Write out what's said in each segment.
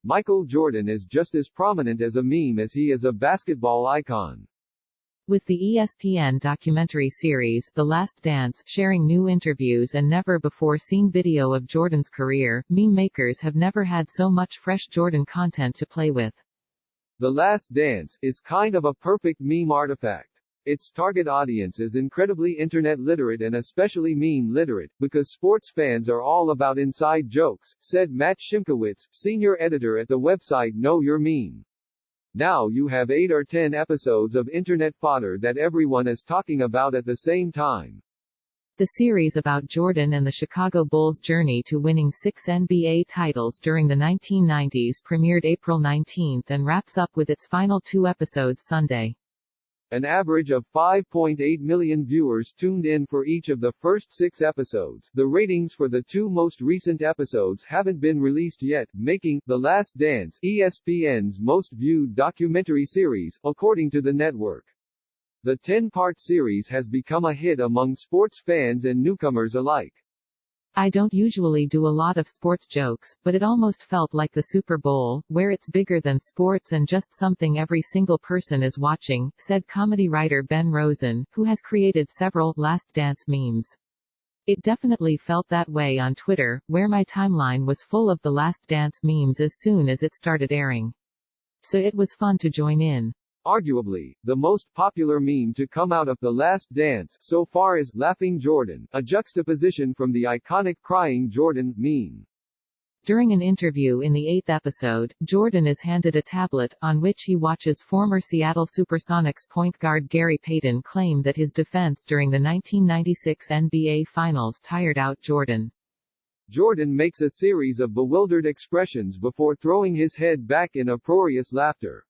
Michael Jordan is just as prominent as a meme as he is a basketball icon. With the ESPN documentary series, The Last Dance, sharing new interviews and never-before-seen video of Jordan's career, meme makers have never had so much fresh Jordan content to play with. The Last Dance is kind of a perfect meme artifact. Its target audience is incredibly internet literate and especially meme literate, because sports fans are all about inside jokes, said Matt Shimkowitz, senior editor at the website Know Your Meme. Now you have 8 or 10 episodes of internet fodder that everyone is talking about at the same time. The series about Jordan and the Chicago Bulls' journey to winning 6 NBA titles during the 1990s premiered April 19 and wraps up with its final 2 episodes Sunday. An average of 5.8 million viewers tuned in for each of the first 6 episodes. The ratings for the 2 most recent episodes haven't been released yet, making The Last Dance ESPN's most viewed documentary series, according to the network. The 10-part series has become a hit among sports fans and newcomers alike. I don't usually do a lot of sports jokes, but it almost felt like the Super Bowl, where it's bigger than sports and just something every single person is watching, said comedy writer Ben Rosen, who has created several Last Dance memes. It definitely felt that way on Twitter, where my timeline was full of the Last Dance memes as soon as it started airing. So it was fun to join in. Arguably, the most popular meme to come out of The Last Dance so far is Laughing Jordan, a juxtaposition from the iconic Crying Jordan meme. During an interview in the 8th episode, Jordan is handed a tablet, on which he watches former Seattle Supersonics point guard Gary Payton claim that his defense during the 1996 NBA Finals tired out Jordan. Jordan makes a series of bewildered expressions before throwing his head back in uproarious laughter.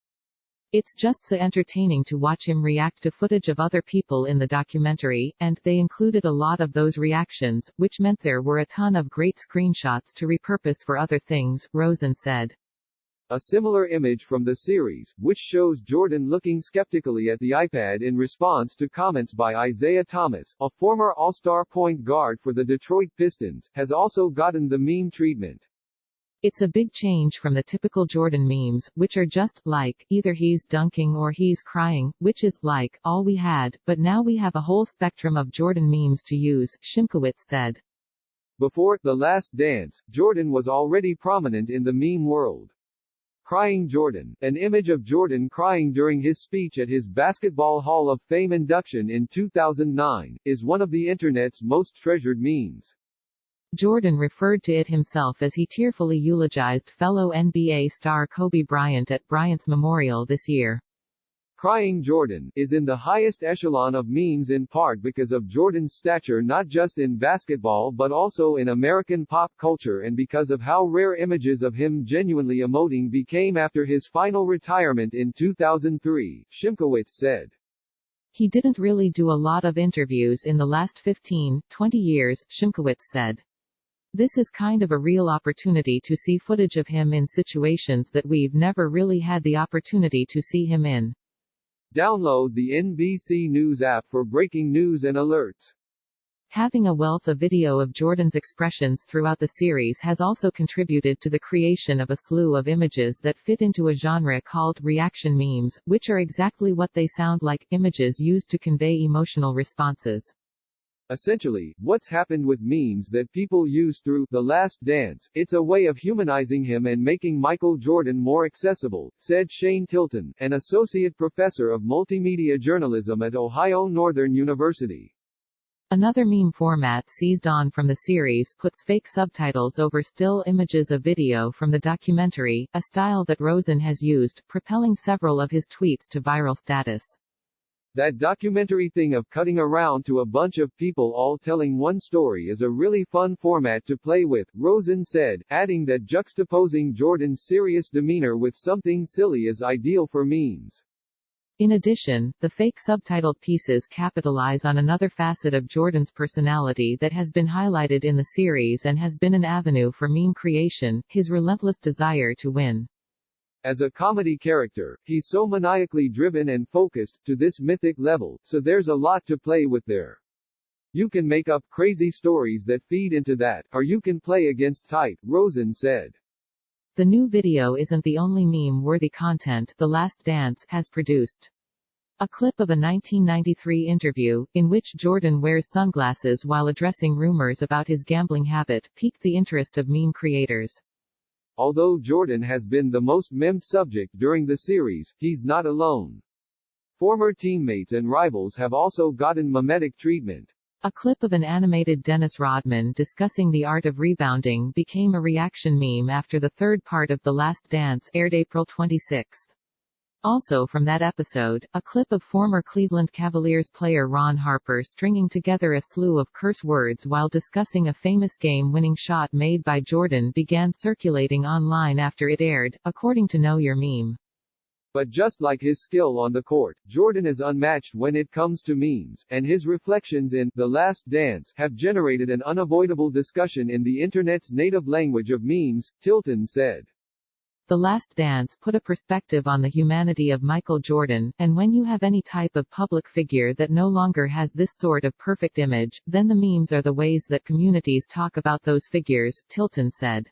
It's just so entertaining to watch him react to footage of other people in the documentary, and they included a lot of those reactions, which meant there were a ton of great screenshots to repurpose for other things, Rosen said. A similar image from the series, which shows Jordan looking skeptically at the iPad in response to comments by Isaiah Thomas, a former All-Star point guard for the Detroit Pistons, has also gotten the meme treatment. It's a big change from the typical Jordan memes, which are just, like, either he's dunking or he's crying, which is, like, all we had, but now we have a whole spectrum of Jordan memes to use, Shimkowitz said. Before The Last Dance, Jordan was already prominent in the meme world. Crying Jordan, an image of Jordan crying during his speech at his Basketball Hall of Fame induction in 2009, is one of the internet's most treasured memes. Jordan referred to it himself as he tearfully eulogized fellow NBA star Kobe Bryant at Bryant's memorial this year. Crying Jordan is in the highest echelon of memes in part because of Jordan's stature not just in basketball but also in American pop culture and because of how rare images of him genuinely emoting became after his final retirement in 2003, Shimkowitz said. He didn't really do a lot of interviews in the last 15, 20 years, Shimkowitz said. This is kind of a real opportunity to see footage of him in situations that we've never really had the opportunity to see him in. Download the NBC News app for breaking news and alerts. Having a wealth of video of Jordan's expressions throughout the series has also contributed to the creation of a slew of images that fit into a genre called reaction memes, which are exactly what they sound like, images used to convey emotional responses. Essentially, what's happened with memes that people use through The Last Dance, it's a way of humanizing him and making Michael Jordan more accessible, said Shane Tilton, an associate professor of multimedia journalism at Ohio Northern University. Another meme format seized on from the series puts fake subtitles over still images of video from the documentary, a style that Rosen has used, propelling several of his tweets to viral status. That documentary thing of cutting around to a bunch of people all telling one story is a really fun format to play with, Rosen said, adding that juxtaposing Jordan's serious demeanor with something silly is ideal for memes. In addition, the fake subtitled pieces capitalize on another facet of Jordan's personality that has been highlighted in the series and has been an avenue for meme creation, his relentless desire to win. As a comedy character, he's so maniacally driven and focused, to this mythic level, so there's a lot to play with there. You can make up crazy stories that feed into that, or you can play against type, Rosen said. The new video isn't the only meme-worthy content The Last Dance has produced. A clip of a 1993 interview, in which Jordan wears sunglasses while addressing rumors about his gambling habit, piqued the interest of meme creators. Although Jordan has been the most memed subject during the series, he's not alone. Former teammates and rivals have also gotten memetic treatment. A clip of an animated Dennis Rodman discussing the art of rebounding became a reaction meme after the third part of The Last Dance aired April 26. Also from that episode, a clip of former Cleveland Cavaliers player Ron Harper stringing together a slew of curse words while discussing a famous game-winning shot made by Jordan began circulating online after it aired, according to Know Your Meme. But just like his skill on the court, Jordan is unmatched when it comes to memes, and his reflections in The Last Dance have generated an unavoidable discussion in the internet's native language of memes, Tilton said. The Last Dance put a perspective on the humanity of Michael Jordan, and when you have any type of public figure that no longer has this sort of perfect image, then the memes are the ways that communities talk about those figures, Tilton said.